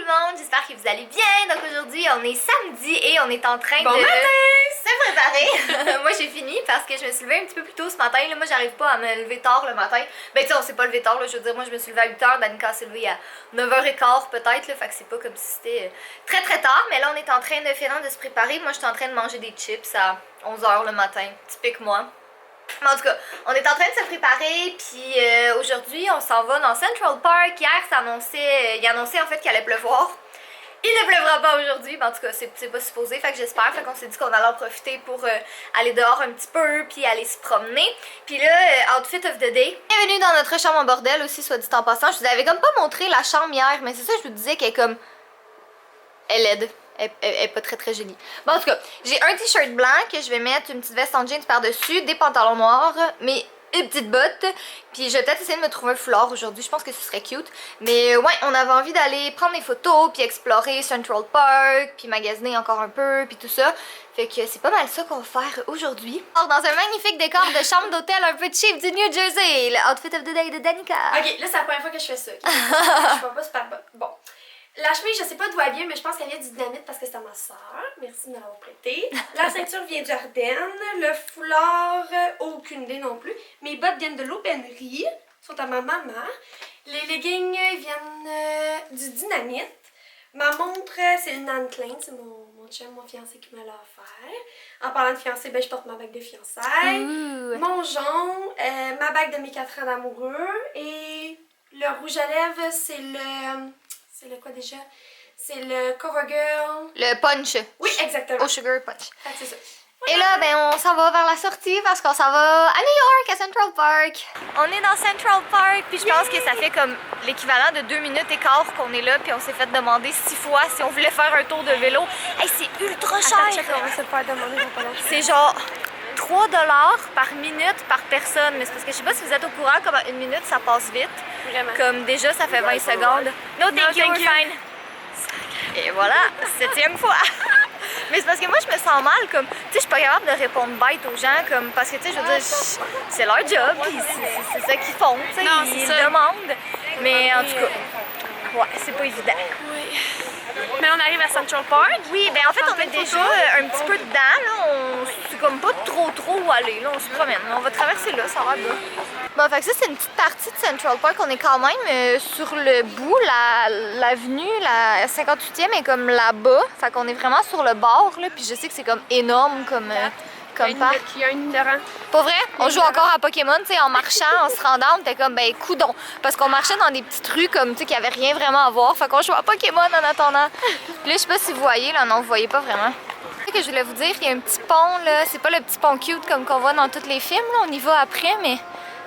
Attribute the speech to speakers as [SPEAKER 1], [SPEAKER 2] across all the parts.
[SPEAKER 1] monde, j'espère que vous allez bien. Donc aujourd'hui on est samedi et on est en train
[SPEAKER 2] Bon
[SPEAKER 1] de
[SPEAKER 2] matin!
[SPEAKER 1] se préparer. Moi j'ai fini parce que je me suis levée un petit peu plus tôt ce matin. Là, moi j'arrive pas à me lever tard le matin. Ben tu sais on s'est pas levé tard, là, je veux dire moi je me suis levée à 8h, Danica s'est levée à 9h15 peut-être, fait que c'est pas comme si c'était très très tard. Mais là on est en train de finalement de se préparer. Moi je suis en train de manger des chips à 11h le matin, typique moi. Mais en tout cas, on est en train de se préparer, puis aujourd'hui on s'en va dans Central Park. Hier il annonçait en fait qu'il allait pleuvoir. Il ne pleuvra pas aujourd'hui, mais en tout cas c'est pas supposé, fait que j'espère. Fait qu'on s'est dit qu'on allait en profiter pour aller dehors un petit peu, puis aller se promener. Puis là, outfit of the day. Bienvenue dans notre chambre en bordel aussi, soit dit en passant. Je vous avais comme pas montré la chambre hier, mais c'est ça je vous disais qu'elle est comme... Elle est laide. Elle est pas très très jolie. Bon, en tout cas, j'ai un t-shirt blanc que je vais mettre, une petite veste en jeans par-dessus, des pantalons noirs, mais une petite botte. Puis je vais peut-être essayer de me trouver un foulard aujourd'hui, je pense que ce serait cute. Mais ouais, on avait envie d'aller prendre des photos, puis explorer Central Park, puis magasiner encore un peu, puis tout ça. Fait que c'est pas mal ça qu'on va faire aujourd'hui. Alors, dans un magnifique décor de chambre d'hôtel un peu cheap du New Jersey, le outfit of the day de Danica.
[SPEAKER 2] Ok, là c'est la première fois que je fais ça. Okay? Je vois pas super bonne. Bon. La chemise, je sais pas d'où elle vient, mais je pense qu'elle vient du Dynamite parce que c'est à ma soeur. Merci de me l'avoir prêté. La ceinture vient du Ardennes. Le foulard, aucune idée non plus. Mes bottes viennent de l'aubainerie, sont à ma maman. Les leggings viennent du Dynamite. Ma montre, c'est une Anne Klein, c'est mon chum, mon fiancé qui me l'a offert. En parlant de fiancé, ben, je porte ma bague de fiançailles. Mon jonc, ma bague de mes 4 ans d'amoureux. Et le rouge à lèvres, c'est le... C'est le quoi déjà? C'est le CoverGirl.
[SPEAKER 1] Le punch.
[SPEAKER 2] Oui, exactement.
[SPEAKER 1] Au Sugar Punch.
[SPEAKER 2] Ah, c'est ça.
[SPEAKER 1] Et là, ben, on s'en va vers la sortie parce qu'on s'en va à New York, à Central Park. On est dans Central Park, puis je pense que ça fait comme l'équivalent de 2 minutes et quart qu'on est là, puis on s'est fait demander 6 fois si on voulait faire un tour de vélo. Hey, c'est ultra cher!
[SPEAKER 2] On va se faire demander pour pas
[SPEAKER 1] c'est genre 3$ par minute par personne. Mais c'est parce que je sais pas si vous êtes au courant, comme à 1 minute, ça passe vite.
[SPEAKER 2] Vraiment.
[SPEAKER 1] Comme déjà, ça fait 20 secondes. No, thank you, we're fine. Et voilà, 7e fois. Mais c'est parce que moi, je me sens mal, comme, tu sais, je suis pas capable de répondre bête aux gens, comme, parce que, tu sais, je veux dire, c'est leur job, puis c'est ça qu'ils font, tu sais, ils demandent. Mais en tout cas, ouais, c'est pas évident.
[SPEAKER 2] Oui. Mais on arrive à Central Park.
[SPEAKER 1] Oui, ben en fait, on est déjà un petit peu dedans, là, c'est comme pas trop où aller, là, on se promène. On va traverser là, ça va bien. Bon, fait que ça, c'est une petite partie de Central Park. On est quand même sur le bout, l'avenue, la 58e est comme là-bas. Fait qu'on est vraiment sur le bord, là, puis je sais que c'est comme énorme comme parc.
[SPEAKER 2] Il y a une rang.
[SPEAKER 1] Pas vrai? On joue encore à Pokémon, tu sais, en marchant, en se rendant, on était comme, ben, coudon. Parce qu'on marchait dans des petites rues comme, tu sais, qui avait rien vraiment à voir. Fait qu'on joue à Pokémon en attendant. Puis là, je sais pas si vous voyez, là, non, vous voyez pas vraiment. Ce que je voulais vous dire, il y a un petit pont, là. C'est pas le petit pont cute comme qu'on voit dans tous les films, là. On y va après, mais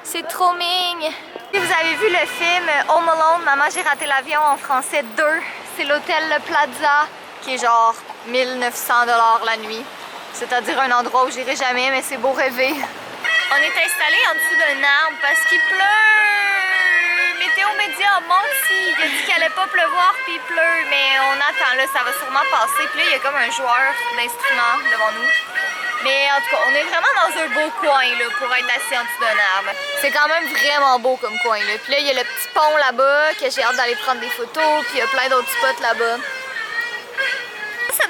[SPEAKER 1] c'est trop mignon. Si vous avez vu le film Home Alone, Maman, j'ai raté l'avion en français 2, c'est l'hôtel Le Plaza qui est genre 1900$ la nuit. C'est-à-dire un endroit où j'irai jamais, mais c'est beau rêver. On est installé en dessous d'un arbre parce qu'il pleut. Météo Média a menti. Il a dit qu'il allait pas pleuvoir puis il pleut. Mais on attend là, ça va sûrement passer. Puis là, il y a comme un joueur d'instruments devant nous. Mais en tout cas, on est vraiment dans un beau coin là, pour être assis en dessous d'un arbre. C'est quand même vraiment beau comme coin là. Puis là, il y a le petit pont là-bas que j'ai hâte d'aller prendre des photos. Puis il y a plein d'autres spots là-bas.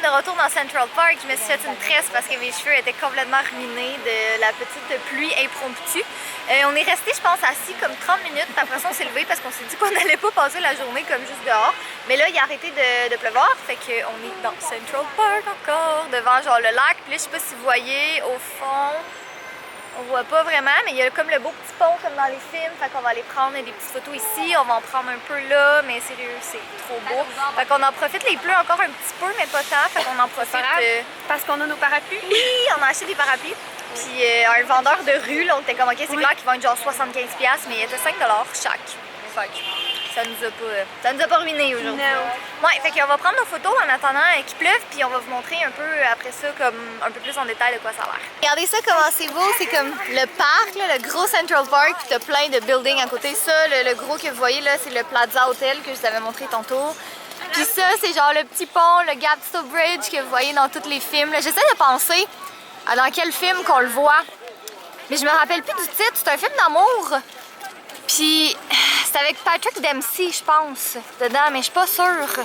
[SPEAKER 1] De retour dans Central Park, je me suis fait une tresse parce que mes cheveux étaient complètement ruinés de la petite pluie impromptue. On est resté, je pense, assis comme 30 minutes. Puis après ça, on s'est levé parce qu'on s'est dit qu'on n'allait pas passer la journée comme juste dehors. Mais là, il a arrêté de pleuvoir. Fait qu'on est dans Central Park encore, devant genre le lac. Puis là, je sais pas si vous voyez au fond. On voit pas vraiment, mais il y a comme le beau petit pont comme dans les films. Fait qu'on va aller prendre des petites photos ici. On va en prendre un peu là, mais sérieux, c'est trop beau. Fait qu'on en profite. Il pleut encore un petit peu, mais pas tant. Fait qu'on en profite.
[SPEAKER 2] Parce qu'on a nos parapluies.
[SPEAKER 1] Oui, on a acheté des parapluies. Puis un vendeur de rue, là, on était comme, ok, c'est clair qu'ils vendent genre 75$, mais il était 5$ chaque. Fait que ça nous a pas ruiné aujourd'hui. Ouais, fait qu'on va prendre nos photos en attendant qu'il pleuve, puis on va vous montrer un peu après ça, comme un peu plus en détail de quoi ça a l'air. Regardez ça, comment c'est beau, c'est comme le parc, là, le gros Central Park, puis t'as plein de buildings à côté. Ça, le gros que vous voyez là, c'est le Plaza Hotel que je vous avais montré tantôt. Puis ça, c'est genre le petit pont, le Gadsden Bridge que vous voyez dans tous les films. J'essaie de penser à dans quel film qu'on le voit, mais je me rappelle plus du titre. C'est un film d'amour. Puis c'est avec Patrick Dempsey, je pense, dedans, mais je suis pas sûre.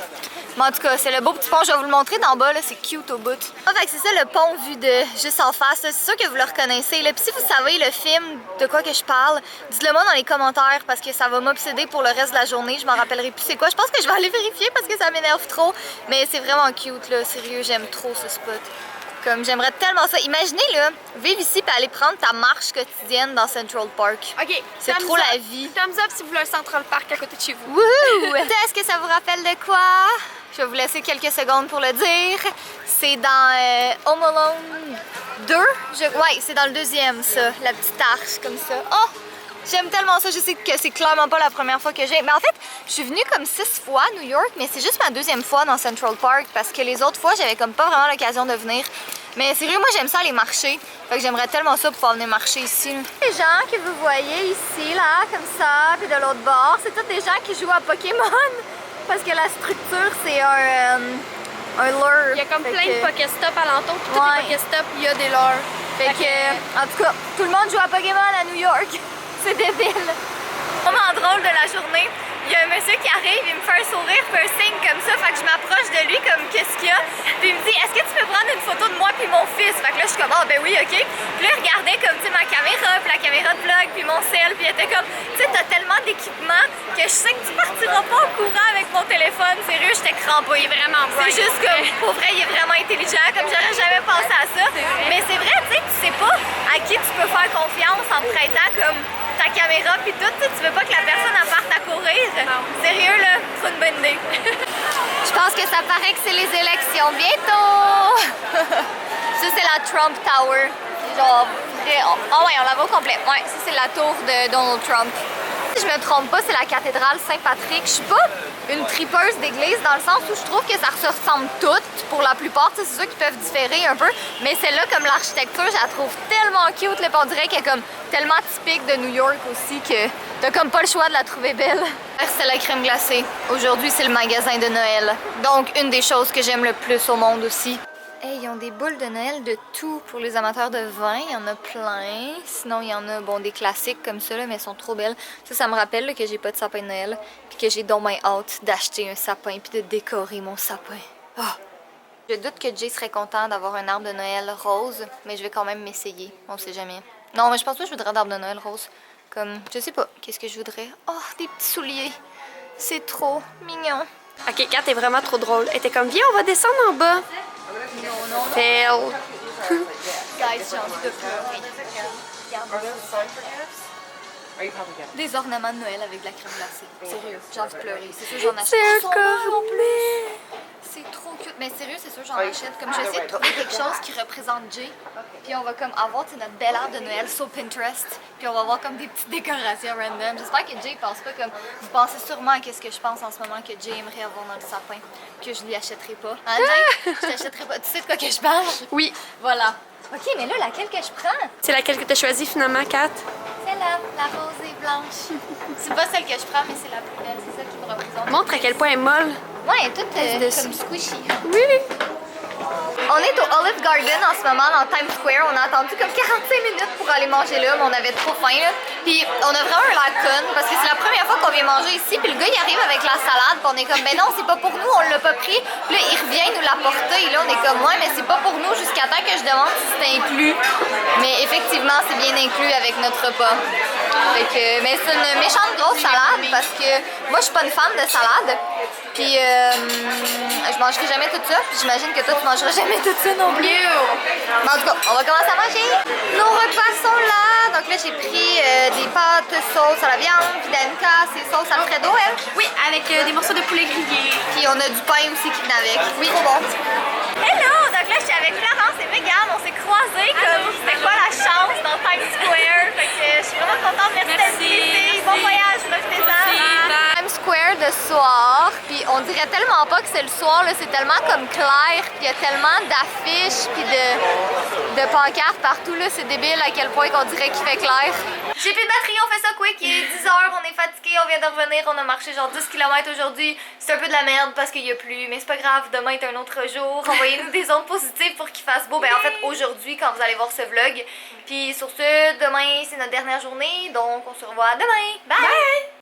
[SPEAKER 1] Mais en tout cas, c'est le beau petit pont. Je vais vous le montrer d'en bas, là, c'est cute au bout. Ah, fait que c'est ça le pont vu de juste en face. C'est sûr que vous le reconnaissez. Là. Puis si vous savez le film de quoi que je parle, dites-le moi dans les commentaires parce que ça va m'obséder pour le reste de la journée. Je m'en rappellerai plus c'est quoi. Je pense que je vais aller vérifier parce que ça m'énerve trop. Mais c'est vraiment cute, là. Sérieux, j'aime trop ce spot. Comme j'aimerais tellement ça. Imaginez, là, vivre ici et aller prendre ta marche quotidienne dans Central Park.
[SPEAKER 2] OK.
[SPEAKER 1] C'est trop la vie.
[SPEAKER 2] Thumbs up si vous voulez un Central Park à côté de chez vous.
[SPEAKER 1] Wouhou! Est-ce que ça vous rappelle de quoi? Je vais vous laisser quelques secondes pour le dire. C'est dans Home Alone 2. Ouais, c'est dans le deuxième, ça. La petite arche comme ça. Oh! J'aime tellement ça. Je sais que c'est clairement pas la première fois que j'ai. Mais en fait, je suis venue comme 6 fois à New York, mais c'est juste ma deuxième fois dans Central Park parce que les autres fois, j'avais comme pas vraiment l'occasion de venir. Mais sérieux, moi j'aime ça aller marcher. Fait que j'aimerais tellement ça pouvoir venir marcher ici. Les gens que vous voyez ici, là, comme ça, puis de l'autre bord, c'est tous des gens qui jouent à Pokémon. Parce que la structure, c'est un lure.
[SPEAKER 2] Il y a comme plein de Pokéstop alentour, puis tous
[SPEAKER 1] Ouais.
[SPEAKER 2] les Pokéstop, il y a des lures.
[SPEAKER 1] Fait que, en tout cas, tout le monde joue à Pokémon à New York. C'est débile. Moment drôle de la journée. Il y a un monsieur qui arrive, il me fait un sourire, puis un signe comme ça, fait que je m'approche de lui comme qu'est-ce qu'il y a. Puis il me dit, est-ce que tu peux prendre une photo de moi puis mon fils? Fait que là je suis comme, ah ben oui, ok. Puis là il regardait comme, tu sais, ma caméra, puis la caméra de vlog, puis mon sel, puis il était comme, tu sais, t'as tellement d'équipement que je sais que tu partiras pas au courant avec mon téléphone. Sérieux, j'étais crampée.
[SPEAKER 2] Il est vraiment
[SPEAKER 1] C'est
[SPEAKER 2] bright.
[SPEAKER 1] juste comme, pour vrai, il est vraiment intelligent, comme j'aurais jamais pensé à ça. Mais c'est vrai, tu sais, tu sais pas à qui tu peux faire confiance en prêtant comme ta caméra puis tout, tu veux pas que la personne en parte à courir. Sérieux là, trop une bonne idée. Je pense que ça paraît que c'est les élections bientôt. Ça c'est la Trump Tower. Genre, oh ouais, on la voit au complet. Ouais, ça c'est la tour de Donald Trump. Si je me trompe pas, c'est la cathédrale Saint-Patrick. Je suis pas une tripeuse d'église dans le sens où je trouve que ça se ressemble toutes pour la plupart. C'est sûr qu'ils peuvent différer un peu, mais celle-là, comme l'architecture, je la trouve tellement cute. Là, on dirait qu'elle est comme tellement typique de New York aussi que t'as comme pas le choix de la trouver belle. C'est la crème glacée. Aujourd'hui, c'est le magasin de Noël. Donc, une des choses que j'aime le plus au monde aussi. Hey, ils ont des boules de Noël de tout pour les amateurs de vin. Il y en a plein. Sinon, il y en a bon, des classiques comme ça, là, mais elles sont trop belles. Ça me rappelle là, que j'ai pas de sapin de Noël. Puis que j'ai donc bien hâte d'acheter un sapin puis de décorer mon sapin. Oh. Je doute que Jay serait content d'avoir un arbre de Noël rose, mais je vais quand même m'essayer. On sait jamais. Non, mais je pense pas que je voudrais d'arbre de Noël rose. Comme, je sais pas, qu'est-ce que je voudrais? Oh, des petits souliers. C'est trop mignon.
[SPEAKER 2] Ok, Kat est vraiment trop drôle. Elle était comme, viens, on va descendre en bas.
[SPEAKER 1] Non.
[SPEAKER 2] Fail.
[SPEAKER 1] Guys, j'ai envie de pleurer. Des ornements de Noël avec de la crème glacée. Sérieux, j'ai envie de pleurer. C'est sûr, j'en achète.
[SPEAKER 2] C'est un
[SPEAKER 1] Ils sont beaux en
[SPEAKER 2] cornet.
[SPEAKER 1] plus. C'est trop cute. Mais sérieux, c'est sûr, j'en achète. Comme je vais essayer de trouver quelque chose qui représente Jay. Puis on va comme avoir notre bel arbre de Noël sur Pinterest. Puis on va avoir comme des petites décorations random. J'espère que Jay pense pas comme... Vous pensez sûrement à ce que je pense en ce moment que Jay aimerait avoir dans le sapin. Que je lui achèterai pas. Hein, Jay? Je t'achèterai pas. Tu sais de quoi que je parle?
[SPEAKER 2] Oui.
[SPEAKER 1] Voilà. Ok, mais là, laquelle que je prends?
[SPEAKER 2] C'est laquelle que tu as choisie finalement, Kat?
[SPEAKER 1] Celle-là, la rose et blanche. C'est pas celle que je prends, mais c'est la plus belle. C'est celle qui me représente.
[SPEAKER 2] Montre à quel point elle est molle.
[SPEAKER 1] Ouais, elle est toute
[SPEAKER 2] dessus.
[SPEAKER 1] comme squishy.
[SPEAKER 2] Oui.
[SPEAKER 1] On est au Olive Garden en ce moment, dans Times Square. On a attendu comme 45 minutes pour aller manger là, mais on avait trop faim. Là. Puis on a vraiment un l'air con, parce que c'est la première fois qu'on vient manger ici. Puis le gars, il arrive avec la salade, puis on est comme, ben non, c'est pas pour nous, on l'a pas pris. Puis là, il revient nous l'apporter. Et là, on est comme, ouais, mais c'est pas pour nous jusqu'à temps que je demande si c'est inclus. Mais effectivement, c'est bien inclus avec notre repas. Fait que, mais c'est une méchante grosse salade, parce que moi, je suis pas une fan de salade. Puis je mangerai jamais tout ça. Puis j'imagine que toi, tu mangeras jamais tout ça non plus. Mais en tout cas, on va commencer à manger. Nos repas sont là. Donc là, j'ai pris des pâtes sauce à la viande. Puis Danica, c'est sauce Alfredo, elle.
[SPEAKER 2] Oui, avec des morceaux de poulet grillé.
[SPEAKER 1] Puis on a du pain aussi qui vient avec. Oui, trop bon. Hello! Donc là, je suis avec Florence et Megan. On s'est croisés comme c'était quoi la chance dans Times Square. Fait que je suis vraiment contente. Merci d'être venue. Bon voyage, profitez-en. Times Square de soir. Puis on dirait tellement pas que c'est le soir. C'est tellement comme clair. Puis il y a tellement d'affiches puis de pancartes partout. C'est débile à quel point qu'on dirait qu'il fait clair. J'ai plus de batterie, on fait ça quick. Il est 10h, on est fatigué, on vient de revenir. On a marché genre 10 km aujourd'hui. C'est un peu de la merde parce qu'il y a plu. Mais c'est pas grave, demain est un autre jour. Envoyez-nous des ondes positives pour qu'il fasse beau. Ben en fait, aujourd'hui, quand vous allez voir ce vlog. Puis sur ce, demain, c'est notre dernière journée. Donc on se revoit demain. Bye!